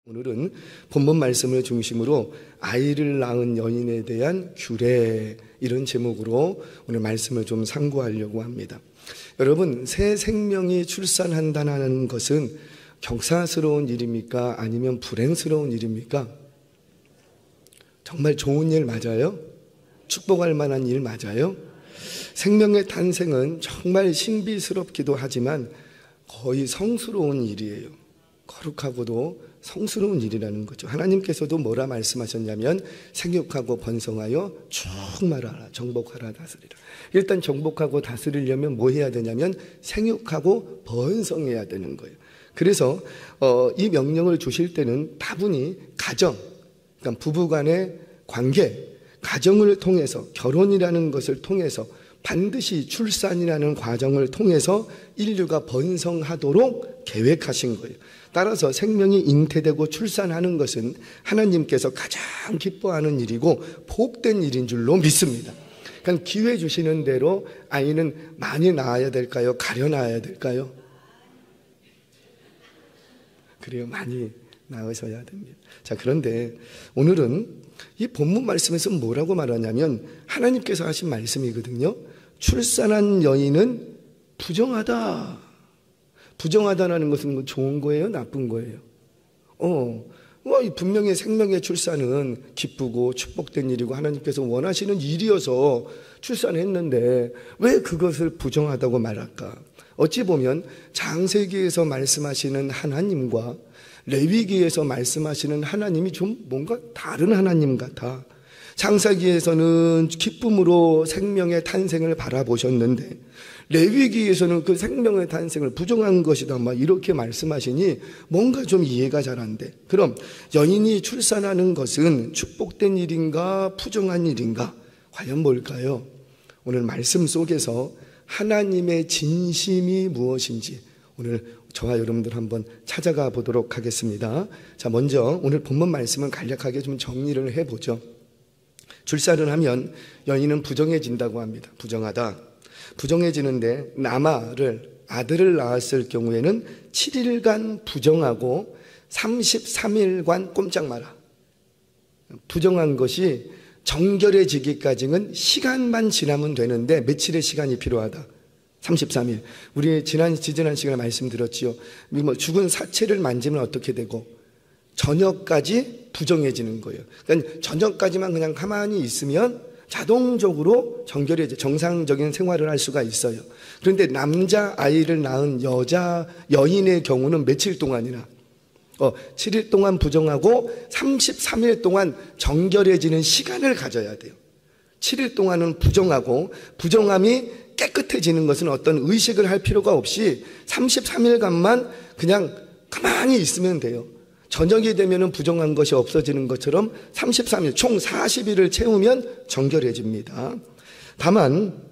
오늘은 본문 말씀을 중심으로 아이를 낳은 여인에 대한 규례, 이런 제목으로 오늘 말씀을 좀 상고하려고 합니다. 여러분, 새 생명이 출산한다는 것은 경사스러운 일입니까? 아니면 불행스러운 일입니까? 정말 좋은 일 맞아요? 축복할 만한 일 맞아요? 생명의 탄생은 정말 신비스럽기도 하지만 거의 성스러운 일이에요. 거룩하고도 성스러운 일이라는 거죠. 하나님께서도 뭐라 말씀하셨냐면 생육하고 번성하여 충만하라, 정복하라, 다스리라. 일단 정복하고 다스리려면 뭐 해야 되냐면 생육하고 번성해야 되는 거예요. 그래서 이 명령을 주실 때는 다분히 가정, 그러니까 부부간의 관계, 가정을 통해서, 결혼이라는 것을 통해서 반드시 출산이라는 과정을 통해서 인류가 번성하도록 계획하신 거예요. 따라서 생명이 잉태되고 출산하는 것은 하나님께서 가장 기뻐하는 일이고 복된 일인 줄로 믿습니다. 그러니까 기회 주시는 대로 아이는 많이 낳아야 될까요? 가려 낳아야 될까요? 그래요, 많이 낳으셔야 됩니다. 자, 그런데 오늘은 이 본문 말씀에서 뭐라고 말하냐면 하나님께서 하신 말씀이거든요. 출산한 여인은 부정하다. 부정하다라는 것은 좋은 거예요? 나쁜 거예요? 분명히 생명의 출산은 기쁘고 축복된 일이고 하나님께서 원하시는 일이어서 출산했는데 왜 그것을 부정하다고 말할까? 어찌 보면 창세기에서 말씀하시는 하나님과 레위기에서 말씀하시는 하나님이 좀 뭔가 다른 하나님 같아. 창세기에서는 기쁨으로 생명의 탄생을 바라보셨는데 레위기에서는 그 생명의 탄생을 부정한 것이다, 막 이렇게 말씀하시니 뭔가 좀 이해가 잘 안 돼. 그럼 여인이 출산하는 것은 축복된 일인가 부정한 일인가? 과연 뭘까요? 오늘 말씀 속에서 하나님의 진심이 무엇인지 오늘 저와 여러분들 한번 찾아가 보도록 하겠습니다. 자, 먼저 오늘 본문 말씀은 간략하게 좀 정리를 해보죠. 출산을 하면 여인은 부정해진다고 합니다. 부정하다. 부정해지는데 아들을 낳았을 경우에는 7일간 부정하고 33일간 꼼짝 마라. 부정한 것이 정결해지기까지는 시간만 지나면 되는데 며칠의 시간이 필요하다. 33일. 우리 지난 시간에 말씀드렸지요. 죽은 사체를 만지면 어떻게 되고 저녁까지 부정해지는 거예요. 그러니까 저녁까지만 그냥 가만히 있으면 자동적으로 정상적인 생활을 할 수가 있어요. 그런데 남자 아이를 낳은 여인의 경우는 며칠 동안이나 7일 동안 부정하고 33일 동안 정결해지는 시간을 가져야 돼요. 7일 동안은 부정하고 부정함이 깨끗해지는 것은 어떤 의식을 할 필요가 없이 33일간만 그냥 가만히 있으면 돼요. 저녁이 되면 부정한 것이 없어지는 것처럼 33일, 총 40일을 채우면 정결해집니다. 다만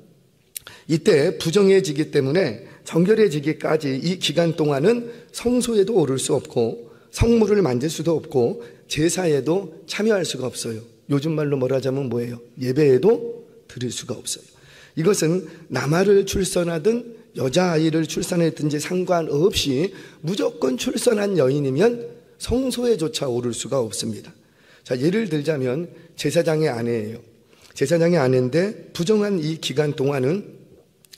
이때 부정해지기 때문에 정결해지기까지 이 기간 동안은 성소에도 오를 수 없고 성물을 만질 수도 없고 제사에도 참여할 수가 없어요. 요즘 말로 말하자면 뭐예요? 예배에도 드릴 수가 없어요. 이것은 남아를 출산하든 여자아이를 출산했든지 상관없이 무조건 출산한 여인이면 성소에조차 오를 수가 없습니다. 자, 예를 들자면 제사장의 아내예요. 제사장의 아내인데 부정한 이 기간 동안은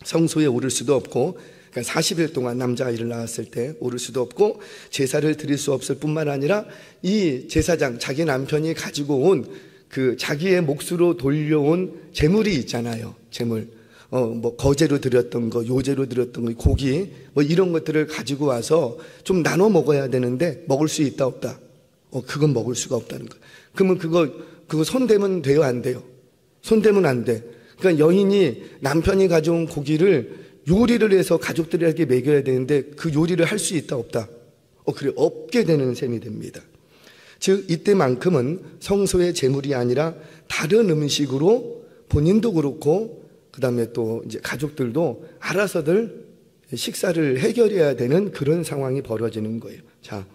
성소에 오를 수도 없고, 그러니까 40일 동안 남자아이를 낳았을 때 오를 수도 없고 제사를 드릴 수 없을 뿐만 아니라 이 제사장, 자기 남편이 가지고 온 그 자기의 몫으로 돌려온 재물이 있잖아요. 재물. 거제로 드렸던 거, 요제로 드렸던 거, 고기, 이런 것들을 가지고 와서 좀 나눠 먹어야 되는데 먹을 수 있다, 없다? 그건 먹을 수가 없다는 거. 그러면 그거 손대면 돼요, 안 돼요? 손대면 안 돼. 그러니까 여인이 남편이 가져온 고기를 요리를 해서 가족들에게 먹여야 되는데 그 요리를 할 수 있다, 없다? 그래, 없게 되는 셈이 됩니다. 즉, 이때만큼은 성소의 재물이 아니라 다른 음식으로 본인도 그렇고 그 다음에 또 이제 가족들도 알아서들 식사를 해결해야 되는 그런 상황이 벌어지는 거예요. 자,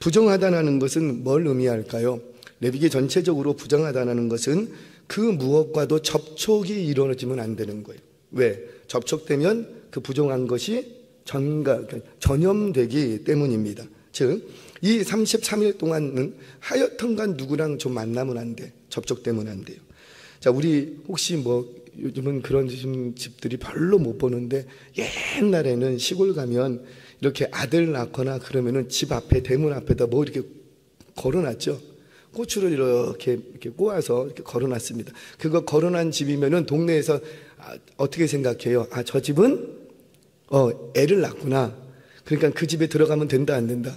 부정하다는 것은 뭘 의미할까요? 레위기 전체적으로 부정하다는 것은 그 무엇과도 접촉이 이루어지면 안 되는 거예요. 왜? 접촉되면 그 부정한 것이 전염되기 때문입니다. 즉, 이 33일 동안은 하여튼간 누구랑 좀 만나면 안 돼. 접촉되면 안 돼요. 자, 우리 혹시 뭐 요즘은 그런 집들이 별로 못 보는데 옛날에는 시골 가면 이렇게 아들 낳거나 그러면은 집 앞에 대문 앞에다 뭐 이렇게 걸어놨죠. 고추를 이렇게 꼬아서 이렇게 걸어놨습니다. 그거 걸어놓은 집이면은 동네에서 어떻게 생각해요? 아, 저 집은 애를 낳구나. 그러니까 그 집에 들어가면 된다 안 된다.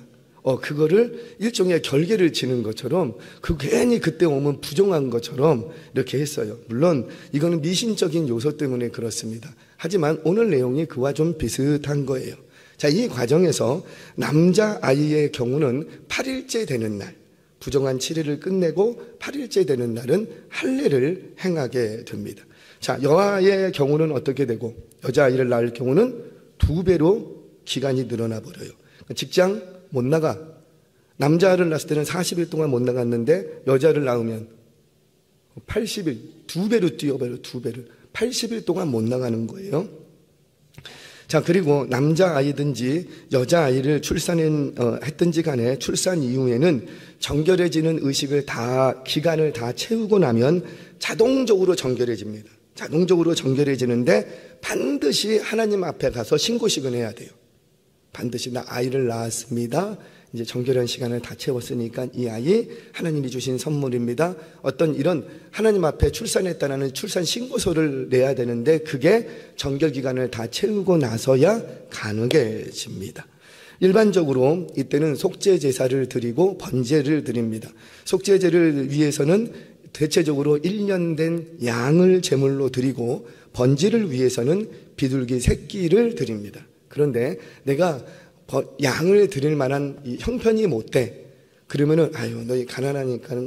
그거를 일종의 결계를 지는 것처럼 그 괜히 그때 오면 부정한 것처럼 이렇게 했어요. 물론 이거는 미신적인 요소 때문에 그렇습니다. 하지만 오늘 내용이 그와 좀 비슷한 거예요. 자, 이 과정에서 남자아이의 경우는 8일째 되는 날, 부정한 7일을 끝내고 8일째 되는 날은 할례를 행하게 됩니다. 자, 여아의 경우는 어떻게 되고 여자아이를 낳을 경우는 2배로 기간이 늘어나 버려요. 직장 못 나가. 남자를 낳았을 때는 40일 동안 못 나갔는데 여자를 낳으면 80일, 2배로 뛰어버려요. 2배를. 80일 동안 못 나가는 거예요. 자, 그리고 남자아이든지 여자아이를 했든지 간에 출산 이후에는 정결해지는 의식을 기간을 다 채우고 나면 자동적으로 정결해집니다. 자동적으로 정결해지는데 반드시 하나님 앞에 가서 신고식은 해야 돼요. 반드시 나 아이를 낳았습니다. 이제 정결한 시간을 다 채웠으니까 이 아이 하나님이 주신 선물입니다. 어떤 이런 하나님 앞에 출산했다는 출산 신고서를 내야 되는데 그게 정결 기간을 다 채우고 나서야 가능해집니다. 일반적으로 이때는 속죄 제사를 드리고 번제를 드립니다. 속죄제를 위해서는 대체적으로 1년 된 양을 제물로 드리고 번제를 위해서는 비둘기 새끼를 드립니다. 그런데 내가 양을 드릴 만한 형편이 못 돼. 그러면은 아유, 너희 가난하니까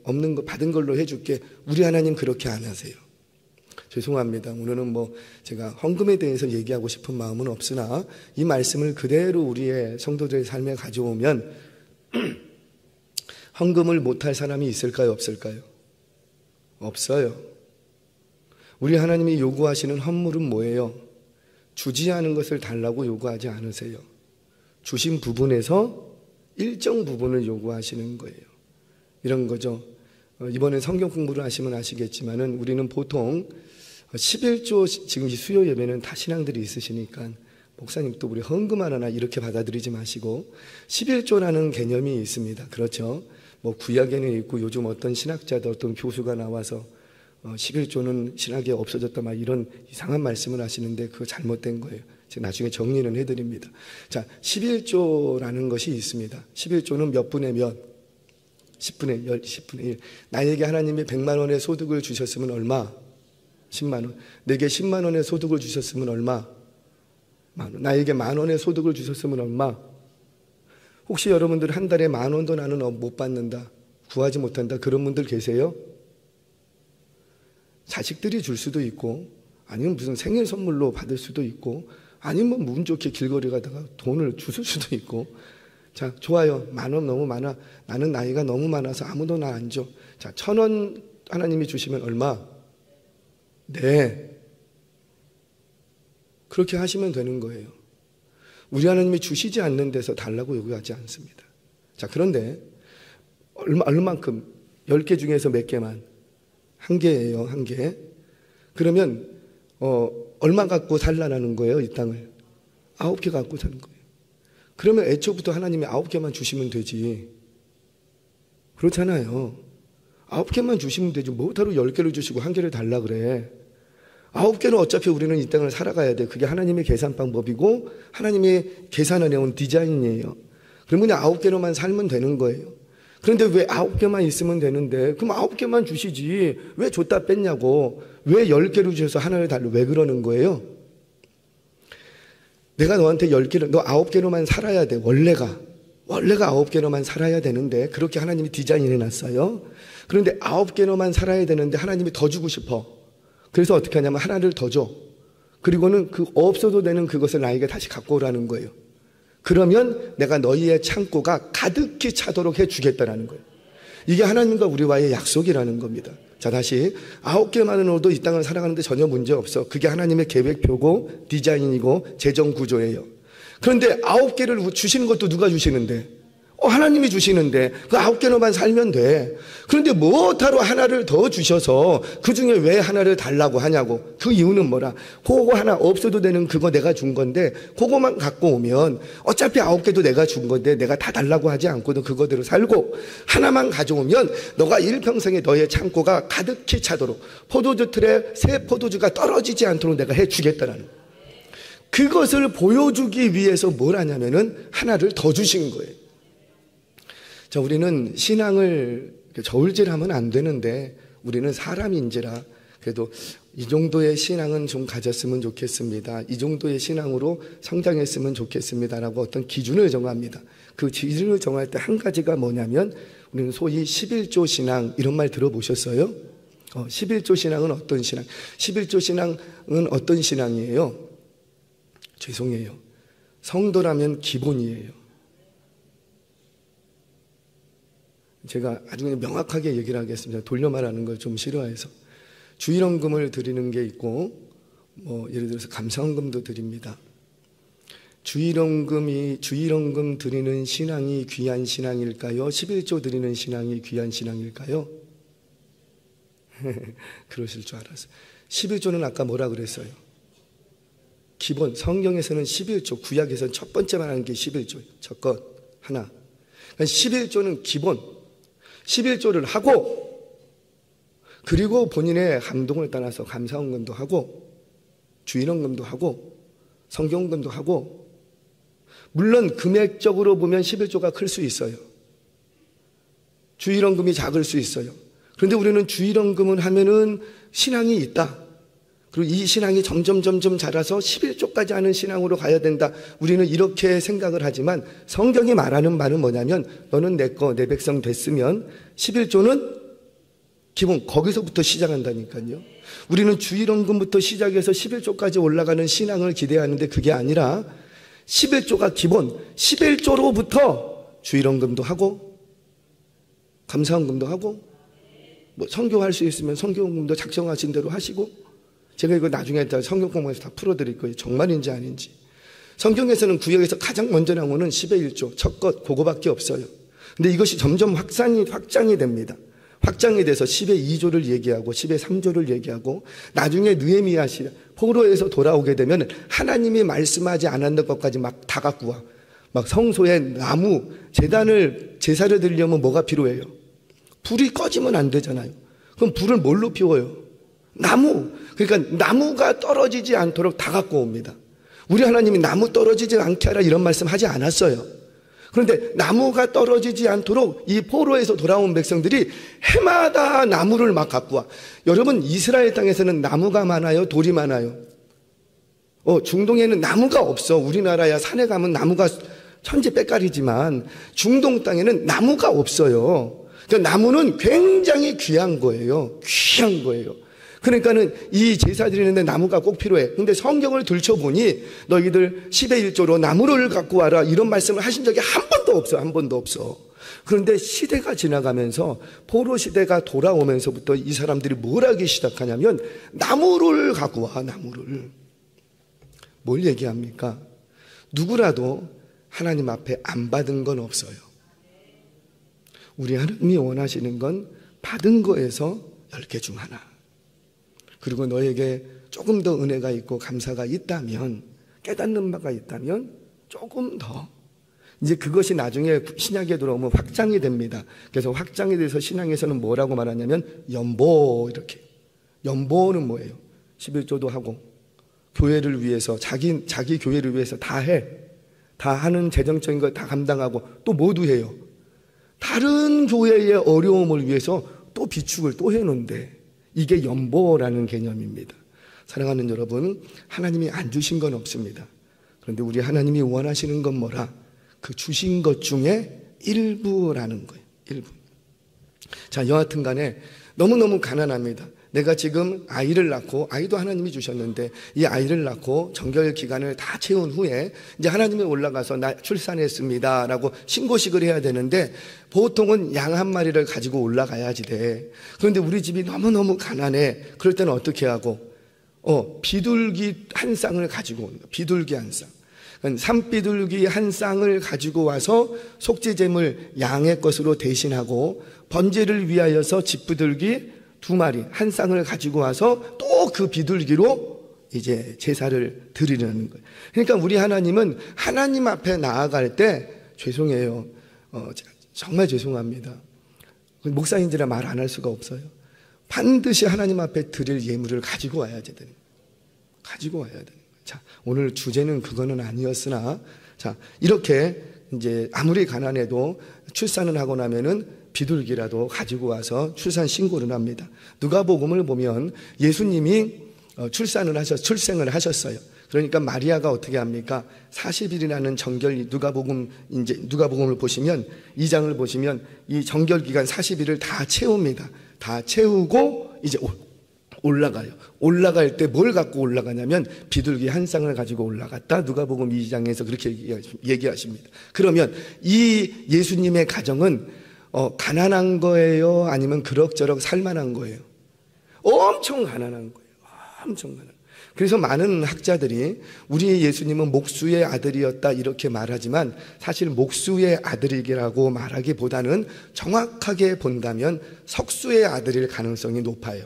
없는 거 받은 걸로 해줄게. 우리 하나님 그렇게 안 하세요. 죄송합니다. 오늘은 뭐 제가 헌금에 대해서 얘기하고 싶은 마음은 없으나 이 말씀을 그대로 우리의 성도들의 삶에 가져오면 헌금을 못할 사람이 있을까요? 없을까요? 없어요. 우리 하나님이 요구하시는 헌물은 뭐예요? 주지 않은 것을 달라고 요구하지 않으세요. 주신 부분에서 일정 부분을 요구하시는 거예요. 이런 거죠. 이번에 성경 공부를 하시면 아시겠지만은 우리는 보통 11조, 지금 이 수요 예배는 다 신앙들이 있으시니까 목사님 또 우리 헌금하나 이렇게 받아들이지 마시고 11조라는 개념이 있습니다. 그렇죠. 뭐 구약에는 있고 요즘 어떤 신학자들 어떤 교수가 나와서 11조는 신학에 없어졌다 막 이런 이상한 말씀을 하시는데 그거 잘못된 거예요. 제가 나중에 정리는 해드립니다. 자, 11조라는 것이 있습니다. 11조는 몇 분의 몇? 10분의 10, 10분의 1. 나에게 하나님이 100만 원의 소득을 주셨으면 얼마? 10만 원. 내게 10만 원의 소득을 주셨으면 얼마? 만 원. 나에게 만 원의 소득을 주셨으면 얼마? 혹시 여러분들 한 달에 만 원도 나는 못 받는다, 구하지 못한다, 그런 분들 계세요? 자식들이 줄 수도 있고 아니면 무슨 생일 선물로 받을 수도 있고 아니면 뭐 운 좋게 길거리 가다가 돈을 주실 수도 있고. 자, 좋아요. 만 원 너무 많아. 나는 나이가 너무 많아서 아무도 나 안 줘. 자, 1,000원 하나님이 주시면 얼마? 네. 그렇게 하시면 되는 거예요. 우리 하나님이 주시지 않는 데서 달라고 요구하지 않습니다. 자, 그런데 얼마만큼? 10개 중에서 몇 개만? 1개예요. 1개. 그러면 얼마 갖고 살라는 거예요? 이 땅을 9개 갖고 사는 거예요. 그러면 애초부터 하나님이 9개만 주시면 되지. 그렇잖아요. 9개만 주시면 되지. 뭐하러 10개를 주시고 1개를 달라 그래. 9개는 어차피 우리는 이 땅을 살아가야 돼. 그게 하나님의 계산 방법이고 하나님의 계산해온 디자인이에요. 그러면 9개로만 살면 되는 거예요. 그런데 왜 9개만 있으면 되는데 그럼 9개만 주시지 왜 줬다 뺐냐고. 왜 10개를 주셔서 하나를 달라. 왜 그러는 거예요? 내가 너한테 10개를, 너 9개로만 살아야 돼. 원래가 9개로만 살아야 되는데 그렇게 하나님이 디자인해 놨어요. 그런데 9개로만 살아야 되는데 하나님이 더 주고 싶어. 그래서 어떻게 하냐면 하나를 더 줘. 그리고는 그 없어도 되는 그것을 나에게 다시 갖고 오라는 거예요. 그러면 내가 너희의 창고가 가득히 차도록 해주겠다라는 거예요. 이게 하나님과 우리와의 약속이라는 겁니다. 자, 다시 9개만으로도 이 땅을 살아가는데 전혀 문제 없어. 그게 하나님의 계획표고 디자인이고 재정 구조예요. 그런데 9개를 주시는 것도 누가 주시는데? 하나님이 주시는데 그 9개로만 살면 돼. 그런데 뭐하러 하나를 더 주셔서 그 중에 왜 하나를 달라고 하냐고. 그 이유는 뭐라? 그거 하나 없어도 되는 그거 내가 준 건데 그거만 갖고 오면 어차피 9개도 내가 준 건데 내가 다 달라고 하지 않고도 그거대로 살고, 하나만 가져오면 너가 일평생에 너의 창고가 가득히 차도록 포도주 틀에 새 포도주가 떨어지지 않도록 내가 해주겠다라는, 그것을 보여주기 위해서 뭘 하냐면은 하나를 더 주신 거예요. 자, 우리는 신앙을 저울질하면 안 되는데 우리는 사람인지라 그래도 이 정도의 신앙은 좀 가졌으면 좋겠습니다. 이 정도의 신앙으로 성장했으면 좋겠습니다라고 어떤 기준을 정합니다. 그 기준을 정할 때 한 가지가 뭐냐면 우리는 소위 11조 신앙, 이런 말 들어보셨어요? 11조 신앙은 어떤 신앙? 11조 신앙은 어떤 신앙이에요? 죄송해요. 성도라면 기본이에요. 제가 아주 명확하게 얘기를 하겠습니다. 돌려 말하는 걸 좀 싫어해서. 주일헌금을 드리는 게 있고, 예를 들어서 감사헌금도 드립니다. 주일헌금 드리는 신앙이 귀한 신앙일까요? 11조 드리는 신앙이 귀한 신앙일까요? 그러실 줄 알았어요. 11조는 아까 뭐라 그랬어요? 기본, 성경에서는 11조, 구약에서는 첫 번째 말하는 게 11조예요. 첫 것 하나. 그러니까 11조는 기본, 11조를 하고, 그리고 본인의 감동을 따라서 감사헌금도 하고, 주일헌금도 하고, 성경헌금도 하고, 물론 금액적으로 보면 11조가 클 수 있어요. 주일헌금이 작을 수 있어요. 그런데 우리는 주일헌금을 하면은 신앙이 있다. 그리고 이 신앙이 점점 자라서 11조까지 하는 신앙으로 가야 된다. 우리는 이렇게 생각을 하지만 성경이 말하는 말은 뭐냐면 너는 내 거, 내 백성 됐으면 11조는 기본 거기서부터 시작한다니까요. 우리는 주일헌금부터 시작해서 11조까지 올라가는 신앙을 기대하는데 그게 아니라 11조가 기본, 11조로부터 주일헌금도 하고 감사헌금도 하고 선교할 수 있으면 선교헌금도 작정하신 대로 하시고, 제가 이거 나중에 성경 공부에서 다 풀어드릴 거예요. 정말인지 아닌지. 성경에서는 구약에서 가장 먼저 나오는 10의 1조, 첫 것, 그거밖에 없어요. 근데 이것이 점점 확장이 됩니다. 확장이 돼서 10의 2조를 얘기하고 10의 3조를 얘기하고, 나중에 느헤미야 시 포로에서 돌아오게 되면 하나님이 말씀하지 않았던 것까지 막 다 갖고 와. 막 성소에 나무, 제사를 드리려면 뭐가 필요해요? 불이 꺼지면 안 되잖아요. 그럼 불을 뭘로 피워요? 나무. 그러니까 나무가 떨어지지 않도록 다 갖고 옵니다. 우리 하나님이 나무 떨어지지 않게 하라 이런 말씀 하지 않았어요. 그런데 나무가 떨어지지 않도록 이 포로에서 돌아온 백성들이 해마다 나무를 막 갖고 와. 여러분, 이스라엘 땅에서는 나무가 많아요? 돌이 많아요? 중동에는 나무가 없어. 우리나라야 산에 가면 나무가 천지 빽깔이지만 중동 땅에는 나무가 없어요. 그러니까 나무는 굉장히 귀한 거예요. 귀한 거예요. 그러니까는 이 제사 드리는데 나무가 꼭 필요해. 근데 성경을 들춰보니 너희들 10의 1조로 나무를 갖고 와라 이런 말씀을 하신 적이 한 번도 없어. 한 번도 없어. 그런데 시대가 지나가면서 포로 시대가 돌아오면서부터 이 사람들이 뭘 하기 시작하냐면 나무를 갖고 와. 나무를. 뭘 얘기합니까? 누구라도 하나님 앞에 안 받은 건 없어요. 우리 하나님이 원하시는 건 받은 거에서 10개 중 하나. 그리고 너에게 조금 더 은혜가 있고 감사가 있다면, 깨닫는 바가 있다면 조금 더. 이제 그것이 나중에 신약에 들어오면 확장이 됩니다. 그래서 확장이 돼서 신앙에서는 뭐라고 말하냐면 연보, 이렇게. 연보는 뭐예요? 11조도 하고 교회를 위해서 자기 교회를 위해서 다 해. 다 하는 재정적인 걸 다 감당하고 또 모두 해요. 다른 교회의 어려움을 위해서 또 비축을 또 해놓는데 이게 연보라는 개념입니다. 사랑하는 여러분, 하나님이 안 주신 건 없습니다. 그런데 우리 하나님이 원하시는 건 뭐라? 그 주신 것 중에 일부라는 거예요. 일부. 자, 여하튼 간에 너무너무 가난합니다. 내가 지금 아이를 낳고, 아이도 하나님이 주셨는데 이 아이를 낳고 정결 기간을 다 채운 후에 이제 하나님이 올라가서 나 출산했습니다 라고 신고식을 해야 되는데 보통은 양 한 마리를 가지고 올라가야지 돼. 그런데 우리 집이 너무너무 가난해. 그럴 때는 어떻게 하고? 비둘기 한 쌍을 가지고 옵니다. 비둘기 한 쌍. 산비둘기 한 쌍을 가지고 와서 속죄제물 양의 것으로 대신하고, 번제를 위하여서 집비둘기 2마리 한 쌍을 가지고 와서 또 그 비둘기로 이제 제사를 드리려는 거예요. 그러니까 우리 하나님은 하나님 앞에 나아갈 때, 죄송해요, 정말 죄송합니다, 목사님들이라 말 안 할 수가 없어요. 반드시 하나님 앞에 드릴 예물을 가지고 와야 되는 거예요. 가지고 와야 되는 거예요. 자, 오늘 주제는 그거는 아니었으나, 자, 이렇게 이제 아무리 가난해도 출산을 하고 나면은 비둘기라도 가지고 와서 출산 신고를 합니다. 누가복음을 보면 예수님이 출생을 하셨어요. 그러니까 마리아가 어떻게 합니까? 40일이라는 정결, 누가복음을 보시면 2장을 보시면 이 정결 기간 40일을 다 채웁니다. 다 채우고 이제 올라가요. 올라갈 때 뭘 갖고 올라가냐면 비둘기 한 쌍을 가지고 올라갔다. 누가복음 2장에서 그렇게 얘기하십니다. 그러면 이 예수님의 가정은 가난한 거예요? 아니면 그럭저럭 살만한 거예요? 엄청 가난한 거예요. 엄청 가난한. 그래서 많은 학자들이 우리 예수님은 목수의 아들이었다 이렇게 말하지만, 사실 목수의 아들이라고 말하기보다는 정확하게 본다면 석수의 아들일 가능성이 높아요.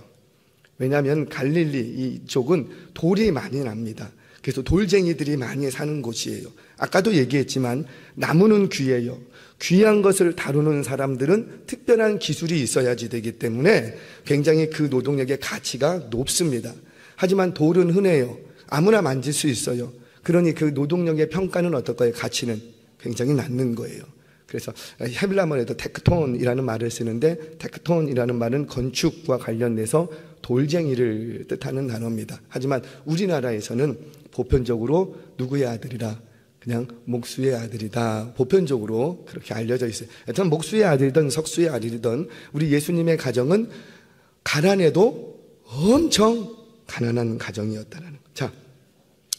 왜냐하면 갈릴리 이쪽은 돌이 많이 납니다. 그래서 돌쟁이들이 많이 사는 곳이에요. 아까도 얘기했지만 나무는 귀해요. 귀한 것을 다루는 사람들은 특별한 기술이 있어야지 되기 때문에 굉장히 그 노동력의 가치가 높습니다. 하지만 돌은 흔해요. 아무나 만질 수 있어요. 그러니 그 노동력의 평가는 어떨까요? 가치는 굉장히 낮는 거예요. 그래서 헤블라말에도 테크톤이라는 말을 쓰는데, 테크톤이라는 말은 건축과 관련돼서 돌쟁이를 뜻하는 단어입니다. 하지만 우리나라에서는 보편적으로 누구의 아들이라, 그냥 목수의 아들이다, 보편적으로 그렇게 알려져 있어요. 여튼 목수의 아들이든 석수의 아들이든 우리 예수님의 가정은 가난해도 엄청 가난한 가정이었다는 거예요. 자,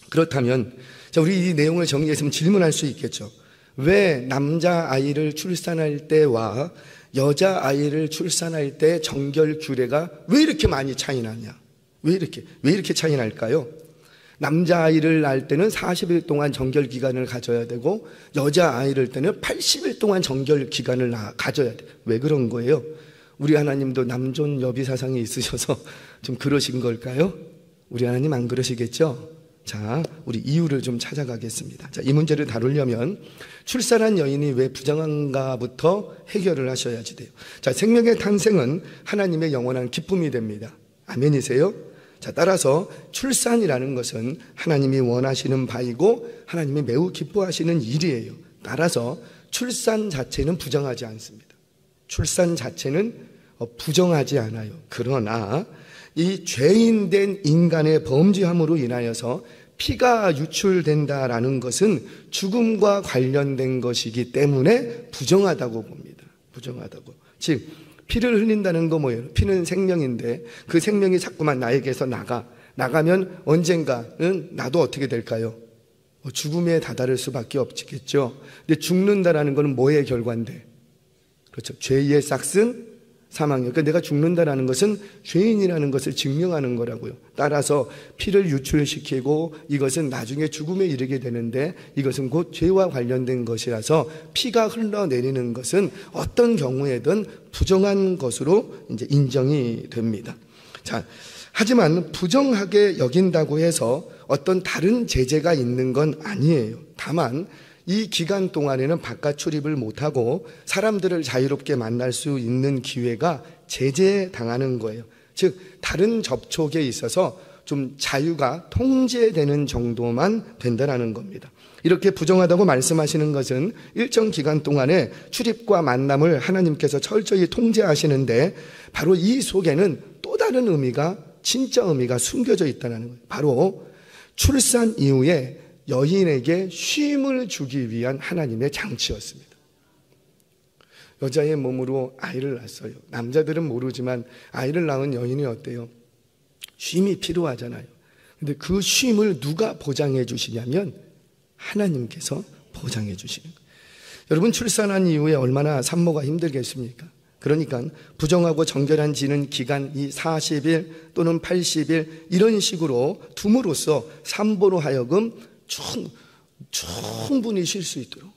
그렇다면 우리 이 내용을 정리했으면 질문할 수 있겠죠. 왜 남자아이를 출산할 때와 여자아이를 출산할 때 정결 규례가 왜 이렇게 많이 차이 나냐? 왜 이렇게 차이 날까요? 남자아이를 낳을 때는 40일 동안 정결 기간을 가져야 되고, 여자아이를 때는 80일 동안 정결 기간을 가져야 돼. 왜 그런 거예요? 우리 하나님도 남존 여비 사상이 있으셔서 좀 그러신 걸까요? 우리 하나님 안 그러시겠죠? 자, 우리 이유를 좀 찾아가겠습니다. 자, 이 문제를 다루려면 출산한 여인이 왜 부정한가부터 해결을 하셔야지 돼요. 자, 생명의 탄생은 하나님의 영원한 기쁨이 됩니다. 아멘이세요? 자, 따라서 출산이라는 것은 하나님이 원하시는 바이고 하나님이 매우 기뻐하시는 일이에요. 따라서 출산 자체는 부정하지 않습니다. 출산 자체는 부정하지 않아요. 그러나 이 죄인된 인간의 범죄함으로 인하여서 피가 유출된다라는 것은 죽음과 관련된 것이기 때문에 부정하다고 봅니다. 부정하다고. 즉 피를 흘린다는 거 뭐예요? 피는 생명인데 그 생명이 자꾸만 나에게서 나가면 언젠가는 나도 어떻게 될까요? 죽음에 다다를 수밖에 없겠죠. 근데 죽는다라는 것은 뭐의 결과인데? 그렇죠. 죄의 싹슨 사망이요. 그러니까 내가 죽는다라는 것은 죄인이라는 것을 증명하는 거라고요. 따라서 피를 유출시키고 이것은 나중에 죽음에 이르게 되는데 이것은 곧 죄와 관련된 것이라서 피가 흘러내리는 것은 어떤 경우에든 부정한 것으로 이제 인정이 됩니다. 자, 하지만 부정하게 여긴다고 해서 어떤 다른 제재가 있는 건 아니에요. 다만 이 기간 동안에는 바깥 출입을 못하고 사람들을 자유롭게 만날 수 있는 기회가 제재당하는 거예요. 즉 다른 접촉에 있어서 좀 자유가 통제되는 정도만 된다는 겁니다. 이렇게 부정하다고 말씀하시는 것은 일정 기간 동안에 출입과 만남을 하나님께서 철저히 통제하시는데 바로 이 속에는 또 다른 의미가, 진짜 의미가 숨겨져 있다는 거예요. 바로 출산 이후에 여인에게 쉼을 주기 위한 하나님의 장치였습니다. 여자의 몸으로 아이를 낳았어요. 남자들은 모르지만 아이를 낳은 여인이 어때요? 쉼이 필요하잖아요. 근데 그 쉼을 누가 보장해 주시냐면 하나님께서 보장해 주시는 거예요. 여러분 출산한 이후에 얼마나 산모가 힘들겠습니까? 그러니까 부정하고 정결한 지는 기간 이 40일 또는 80일 이런 식으로 둠으로써 산모로 하여금 충분히 쉴 수 있도록,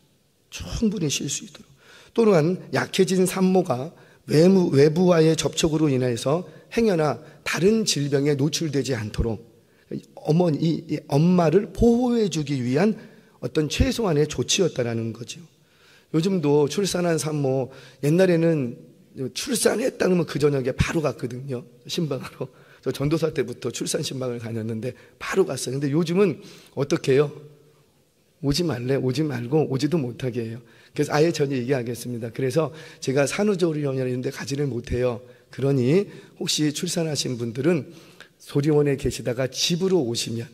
충분히 쉴 수 있도록. 또한 약해진 산모가 외부와의 접촉으로 인해서 행여나 다른 질병에 노출되지 않도록 엄마를 보호해주기 위한 어떤 최소한의 조치였다라는 거죠. 요즘도 출산한 산모, 옛날에는 출산했다 그러면 그 저녁에 바로 갔거든요. 신방하러. 저 전도사 때부터 출산 신방을 다녔는데 바로 갔어요. 근데 요즘은 어떻게 해요? 오지 말래, 오지 말고 오지도 못하게 해요. 그래서 아예 전혀 얘기하겠습니다. 그래서 제가 산후조리원이나 이런 데 가지를 못해요. 그러니 혹시 출산하신 분들은 조리원에 계시다가 집으로 오시면,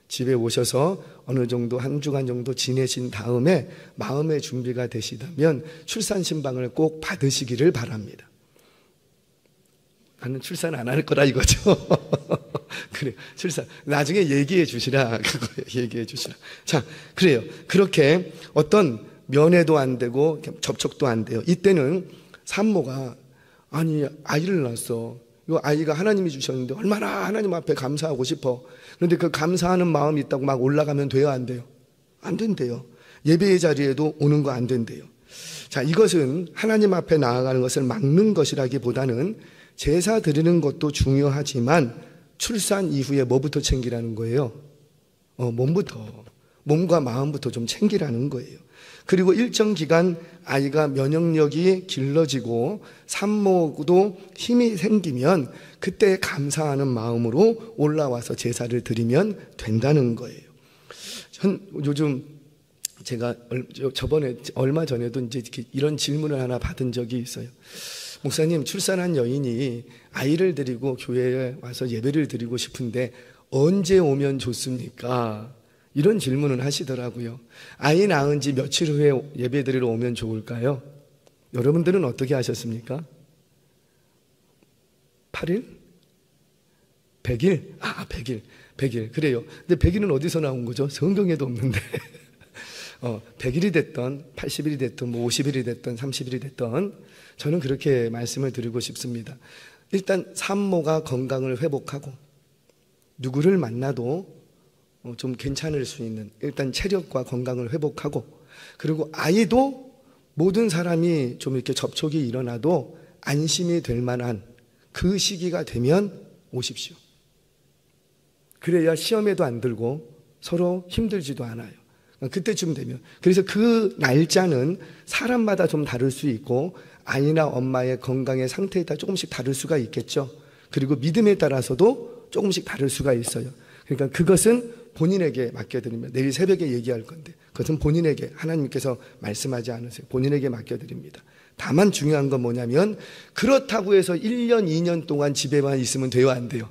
집에 오셔서 어느 정도 한 주간 정도 지내신 다음에 마음의 준비가 되시다면 출산 신방을 꼭 받으시기를 바랍니다. 나는 출산 안 할 거라 이거죠. 그래, 출산 나중에 얘기해 주시라. 그거 얘기해 주시라. 자, 그래요. 그렇게 어떤 면회도 안 되고 접촉도 안 돼요. 이때는 산모가 아니 아이를 낳았어. 이 아이가 하나님이 주셨는데 얼마나 하나님 앞에 감사하고 싶어. 그런데 그 감사하는 마음이 있다고 막 올라가면 돼요, 안 돼요? 안 된대요. 예배의 자리에도 오는 거 안 된대요. 자, 이것은 하나님 앞에 나아가는 것을 막는 것이라기보다는 제사 드리는 것도 중요하지만 출산 이후에 뭐부터 챙기라는 거예요? 몸과 마음부터 좀 챙기라는 거예요. 그리고 일정 기간 아이가 면역력이 길러지고 산모도 힘이 생기면 그때 감사하는 마음으로 올라와서 제사를 드리면 된다는 거예요. 요즘 제가 얼마 전에도 이제 이런 질문을 하나 받은 적이 있어요. 목사님, 출산한 여인이 아이를 데리고 교회에 와서 예배를 드리고 싶은데 언제 오면 좋습니까? 이런 질문을 하시더라고요. 아이 낳은 지 며칠 후에 예배 드리러 오면 좋을까요? 여러분들은 어떻게 하셨습니까? 8일? 100일? 100일. 그래요. 근데 100일은 어디서 나온 거죠? 성경에도 없는데. 100일이 됐던, 80일이 됐던, 50일이 됐던, 30일이 됐던, 저는 그렇게 말씀을 드리고 싶습니다. 일단 산모가 건강을 회복하고 누구를 만나도 좀 괜찮을 수 있는 일단 체력과 건강을 회복하고, 그리고 아이도 모든 사람이 좀 이렇게 접촉이 일어나도 안심이 될 만한 그 시기가 되면 오십시오. 그래야 시험에도 안 들고 서로 힘들지도 않아요. 그때쯤 되면. 그래서 그 날짜는 사람마다 좀 다를 수 있고 아이나 엄마의 건강의 상태에 따라 조금씩 다를 수가 있겠죠. 그리고 믿음에 따라서도 조금씩 다를 수가 있어요. 그러니까 그것은 본인에게 맡겨드립니다. 내일 새벽에 얘기할 건데 그것은 본인에게, 하나님께서 말씀하지 않으세요. 본인에게 맡겨드립니다. 다만 중요한 건 뭐냐면 그렇다고 해서 1년, 2년 동안 집에만 있으면 돼요, 안 돼요?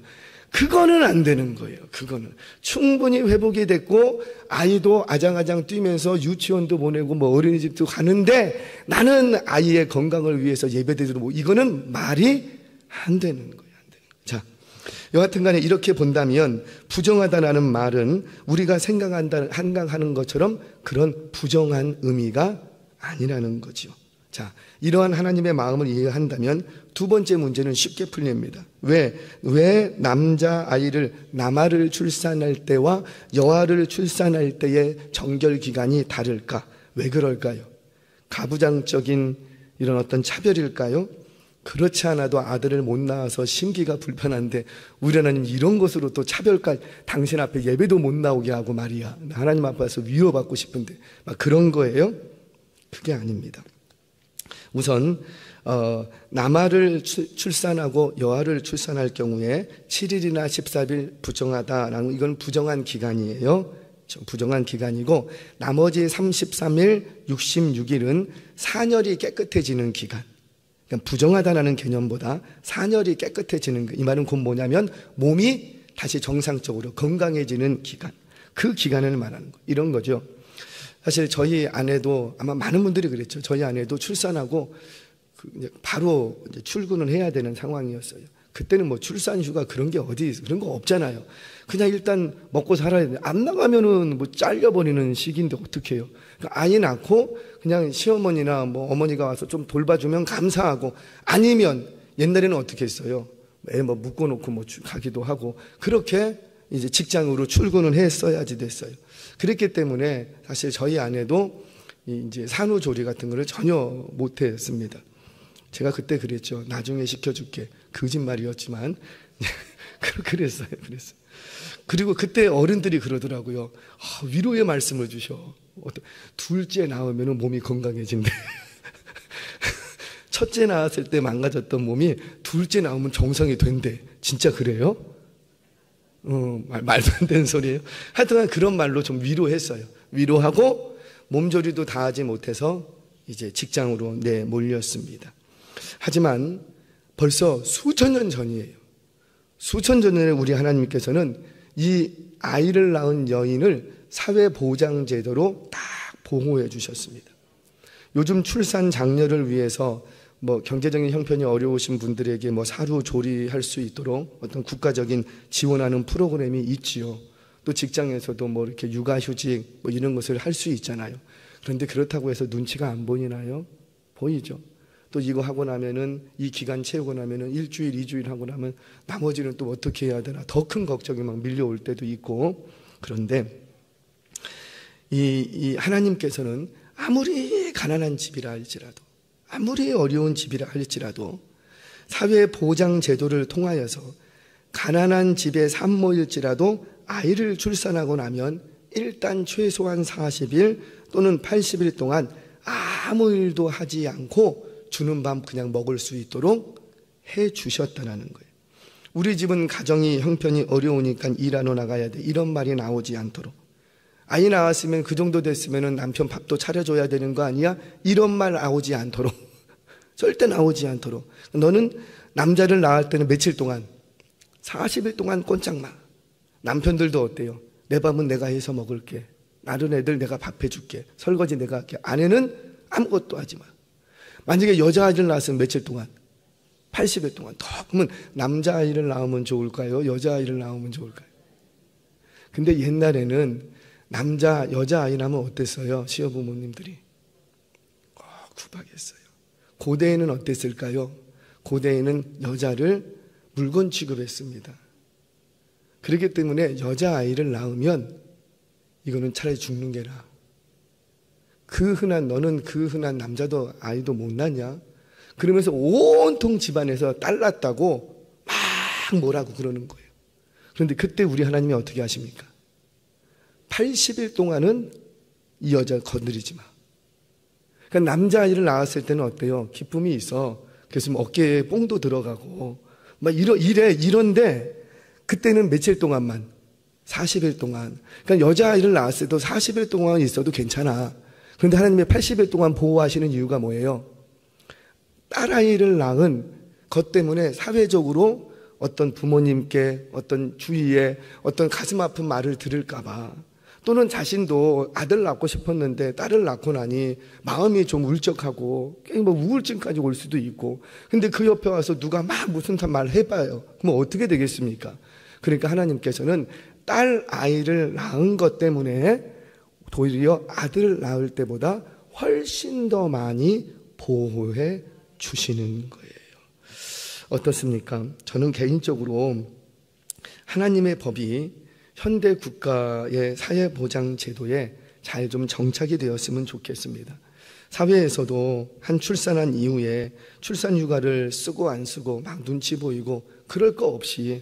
그거는 안 되는 거예요. 그거는 충분히 회복이 됐고 아이도 아장아장 뛰면서 유치원도 보내고 뭐 어린이집도 가는데 나는 아이의 건강을 위해서 예배드리고 뭐 이거는 말이 안 되는 거예요. 안 되는 거예요. 자, 여하튼 간에 이렇게 본다면 부정하다라는 말은 우리가 생각하는 것처럼 그런 부정한 의미가 아니라는 거죠. 자, 이러한 하나님의 마음을 이해한다면 두 번째 문제는 쉽게 풀립니다. 왜 남자아이를 남아를 출산할 때와 여아를 출산할 때의 정결기간이 다를까? 왜 그럴까요? 가부장적인 이런 어떤 차별일까요? 그렇지 않아도 아들을 못 낳아서 심기가 불편한데 우리 하나님 이런 것으로 또 차별까지, 당신 앞에 예배도 못 나오게 하고 말이야, 하나님 앞에서 위로받고 싶은데 막 그런 거예요? 그게 아닙니다. 우선 남아를 출산하고 여아를 출산할 경우에 7일이나 14일 부정하다라는, 이건 부정한 기간이에요. 부정한 기간이고 나머지 33일, 66일은 산혈이 깨끗해지는 기간. 그러니까 부정하다라는 개념보다 산혈이 깨끗해지는, 이 말은 곧 뭐냐면 몸이 다시 정상적으로 건강해지는 기간, 그 기간을 말하는 거, 이런 거죠. 사실 저희 아내도, 아마 많은 분들이 그랬죠. 저희 아내도 출산하고 바로 이제 출근을 해야 되는 상황이었어요. 그때는 뭐 출산휴가 그런 게 어디 있어, 그런 거 없잖아요. 그냥 일단 먹고 살아야 돼. 안 나가면은 뭐 잘려버리는 시기인데 어떻게 해요? 그러니까 아이 낳고 그냥 시어머니나 뭐 어머니가 와서 좀 돌봐주면 감사하고, 아니면 옛날에는 어떻게 했어요? 애 뭐 묶어놓고 뭐 가기도 하고, 그렇게 이제 직장으로 출근을 했어야지 됐어요. 그랬기 때문에 사실 저희 아내도 이제 산후조리 같은 거를 전혀 못했습니다. 제가 그때 그랬죠. 나중에 시켜줄게. 거짓말이었지만 그랬어요. 그리고 그때 어른들이 그러더라고요. 위로의 말씀을 주셔. 둘째 낳으면 몸이 건강해진대. 첫째 낳았을 때 망가졌던 몸이 둘째 낳으면 정상이 된대. 진짜 그래요? 말도 안 되는 소리예요. 하여튼 그런 말로 좀 위로했어요. 위로하고 몸조리도 다 하지 못해서 이제 직장으로 몰렸습니다. 하지만 벌써 수천 년 전이에요. 수천 년 전에 우리 하나님께서는 이 아이를 낳은 여인을 사회보장제도로 딱 보호해 주셨습니다. 요즘 출산 장려를 위해서 경제적인 형편이 어려우신 분들에게 사료조리할 수 있도록 어떤 국가적인 지원하는 프로그램이 있지요. 또 직장에서도 이렇게 육아휴직 이런 것을 할 수 있잖아요. 그런데 그렇다고 해서 눈치가 안 보이나요? 보이죠. 또 이거 하고 나면은 이 기간 채우고 나면은 일주일, 2주일 하고 나면 나머지는 또 어떻게 해야 되나 더 큰 걱정이 막 밀려올 때도 있고. 그런데 이 하나님께서는 아무리 가난한 집이라 할지라도, 아무리 어려운 집이라 할지라도 사회보장제도를 통하여서 가난한 집의 산모일지라도 아이를 출산하고 나면 일단 최소한 40일 또는 80일 동안 아무 일도 하지 않고 주는 밥 그냥 먹을 수 있도록 해 주셨다는 거예요. 우리 집은 가정이 형편이 어려우니까 일하러 나가야 돼, 이런 말이 나오지 않도록, 아이 낳았으면 그 정도 됐으면 남편 밥도 차려줘야 되는 거 아니야? 이런 말 나오지 않도록 절대 나오지 않도록. 너는 남자를 낳을 때는 며칠 동안 40일 동안 꼼짝마. 남편들도 어때요? 내 밥은 내가 해서 먹을게, 다른 애들 내가 밥 해줄게, 설거지 내가 할게. 아내는 아무것도 하지 마. 만약에 여자아이를 낳았으면 며칠 동안? 80일 동안. 그러면 남자아이를 낳으면 좋을까요? 여자아이를 낳으면 좋을까요? 근데 옛날에는 여자아이 낳으면 어땠어요? 시어부모님들이 구박했어요. 고대에는 어땠을까요? 고대에는 여자를 물건 취급했습니다. 그렇기 때문에 여자아이를 낳으면 이거는 차라리 죽는 게 나아. 너는 그 흔한 남자도 아이도 못 낳냐? 그러면서 온통 집안에서 딸 낳았다고 막 뭐라고 그러는 거예요. 그런데 그때 우리 하나님이 어떻게 하십니까? 80일 동안은 이 여자 건드리지 마. 그러니까 남자아이를 낳았을 때는 어때요? 기쁨이 있어. 그래서 어깨에 뽕도 들어가고 이런데 그때는 며칠 동안만, 40일 동안. 그러니까 여자아이를 낳았을 때도 40일 동안 있어도 괜찮아. 그런데 하나님의 80일 동안 보호하시는 이유가 뭐예요? 딸아이를 낳은 것 때문에 사회적으로 어떤 부모님께, 어떤 주위에 어떤 가슴 아픈 말을 들을까봐, 또는 자신도 아들 낳고 싶었는데 딸을 낳고 나니 마음이 좀 울적하고 우울증까지 올 수도 있고, 근데 그 옆에 와서 누가 막 무슨 말 해봐요. 그럼 어떻게 되겠습니까? 그러니까 하나님께서는 딸 아이를 낳은 것 때문에 도리어 아들을 낳을 때보다 훨씬 더 많이 보호해 주시는 거예요. 어떻습니까? 저는 개인적으로 하나님의 법이 현대 국가의 사회보장 제도에 잘 좀 정착이 되었으면 좋겠습니다. 사회에서도 한 출산한 이후에 출산휴가를 쓰고 안 쓰고 막 눈치 보이고 그럴 거 없이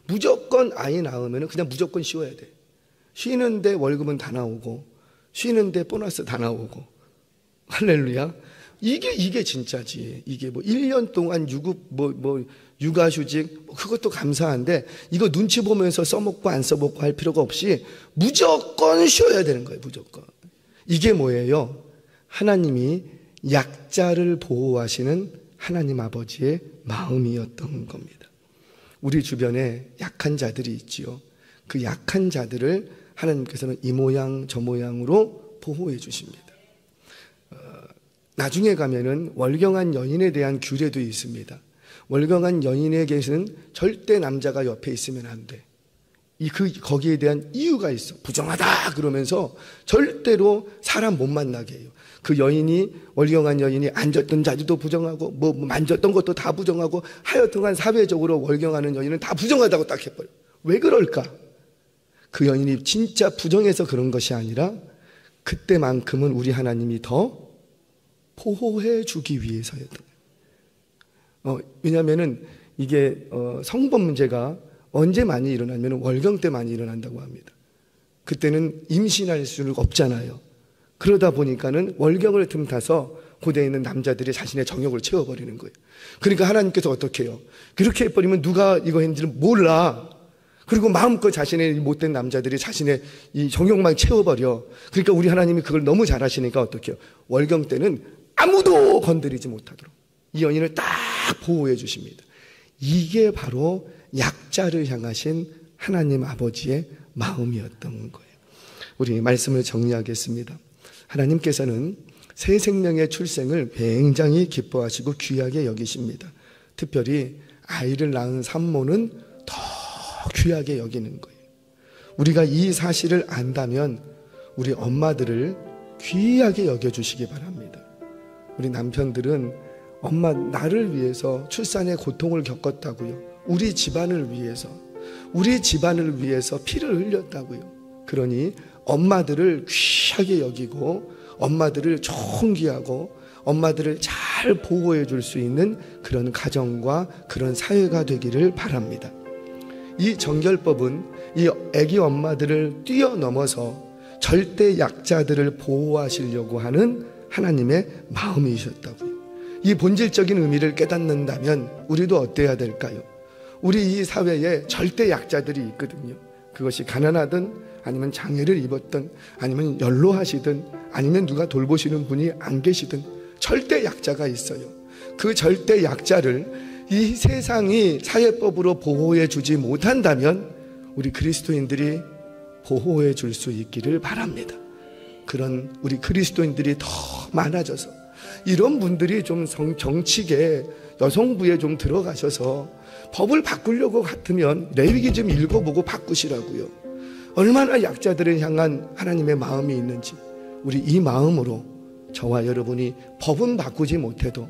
무조건 아이 낳으면 그냥 무조건 쉬어야 돼. 쉬는데 월급은 다 나오고, 쉬는데 보너스 다 나오고. 할렐루야. 이게 진짜지. 이게 1년 동안 육아휴직, 그것도 감사한데, 이거 눈치 보면서 써먹고 안 써먹고 할 필요가 없이 무조건 쉬어야 되는 거예요, 무조건. 이게 뭐예요? 하나님이 약자를 보호하시는 하나님 아버지의 마음이었던 겁니다. 우리 주변에 약한 자들이 있지요. 그 약한 자들을 하나님께서는 이 모양 저 모양으로 보호해 주십니다. 나중에 가면은 월경한 여인에 대한 규례도 있습니다. 월경한 여인에게는 절대 남자가 옆에 있으면 안 돼. 거기에 대한 이유가 있어. 부정하다 그러면서 절대로 사람 못 만나게 해요. 그 월경한 여인이 앉았던 자리도 부정하고 만졌던 것도 다 부정하고, 하여튼간 사회적으로 월경하는 여인은 다 부정하다고 딱 해버려. 왜 그럴까? 그 여인이 진짜 부정해서 그런 것이 아니라 그때만큼은 우리 하나님이 더 보호해 주기 위해서였던 거예요. 왜냐하면은 이게 성범 문제가 언제 많이 일어나면 월경 때 많이 일어난다고 합니다. 그때는 임신할 수는 없잖아요. 그러다 보니까는 월경을 틈타서 고대에 있는 남자들이 자신의 정욕을 채워버리는 거예요. 그러니까 하나님께서 어떻게 해요? 그렇게 해버리면 누가 이거 했는지는 몰라. 그리고 마음껏 자신의 못된 남자들이 자신의 이 정욕만 채워버려. 그러니까 우리 하나님이 그걸 너무 잘하시니까 어떻게 해요? 월경 때는 아무도 건드리지 못하도록 이 여인을 딱 보호해 주십니다. 이게 바로 약자를 향하신 하나님 아버지의 마음이었던 거예요. 우리 말씀을 정리하겠습니다. 하나님께서는 새 생명의 출생을 굉장히 기뻐하시고 귀하게 여기십니다. 특별히 아이를 낳은 산모는 더 귀하게 여기는 거예요. 우리가 이 사실을 안다면 우리 엄마들을 귀하게 여겨주시기 바랍니다. 우리 남편들은 엄마 나를 위해서 출산의 고통을 겪었다고요. 우리 집안을 위해서 피를 흘렸다고요. 그러니 엄마들을 귀하게 여기고 엄마들을 존귀하고 엄마들을 잘 보호해 줄 수 있는 그런 가정과 그런 사회가 되기를 바랍니다. 이 정결법은 이 아기 엄마들을 뛰어넘어서 절대 약자들을 보호하시려고 하는 하나님의 마음이셨다고요. 이 본질적인 의미를 깨닫는다면 우리도 어때야 될까요? 우리 이 사회에 절대 약자들이 있거든요. 그것이 가난하든 아니면 장애를 입었든 아니면 연로하시든 아니면 누가 돌보시는 분이 안 계시든 절대 약자가 있어요. 그 절대 약자를 이 세상이 사회법으로 보호해 주지 못한다면 우리 그리스도인들이 보호해 줄 수 있기를 바랍니다. 그런 우리 그리스도인들이 더 많아져서 이런 분들이 좀 정치계 여성부에 좀 들어가셔서 법을 바꾸려고 같으면 레위기 좀 읽어보고 바꾸시라고요. 얼마나 약자들을 향한 하나님의 마음이 있는지 우리 이 마음으로 저와 여러분이 법은 바꾸지 못해도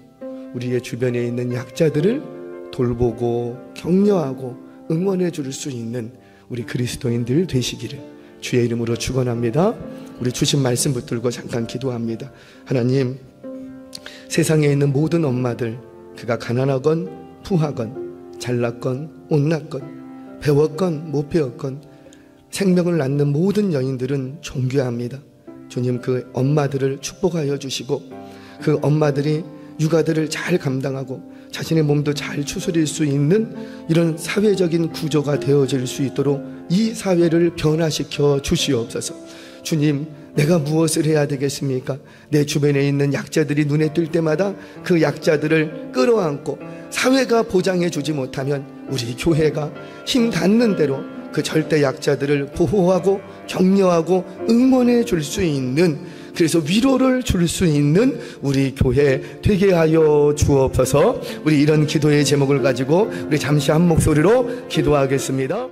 우리의 주변에 있는 약자들을 돌보고 격려하고 응원해 줄 수 있는 우리 그리스도인들 되시기를 주의 이름으로 축원합니다. 우리 주신 말씀 붙들고 잠깐 기도합니다. 하나님, 세상에 있는 모든 엄마들, 그가 가난하건 부하건 잘났건 못났건 배웠건 못 배웠건 생명을 낳는 모든 여인들은 존귀합니다. 주님, 그 엄마들을 축복하여 주시고 그 엄마들이 육아들을 잘 감당하고 자신의 몸도 잘 추스릴 수 있는 이런 사회적인 구조가 되어질 수 있도록 이 사회를 변화시켜 주시옵소서. 주님, 내가 무엇을 해야 되겠습니까? 내 주변에 있는 약자들이 눈에 띌 때마다 그 약자들을 끌어안고 사회가 보장해 주지 못하면 우리 교회가 힘 닿는 대로 그 절대 약자들을 보호하고 격려하고 응원해 줄 수 있는, 그래서 위로를 줄 수 있는 우리 교회 되게 하여 주옵소서. 우리 이런 기도의 제목을 가지고 우리 잠시 한 목소리로 기도하겠습니다.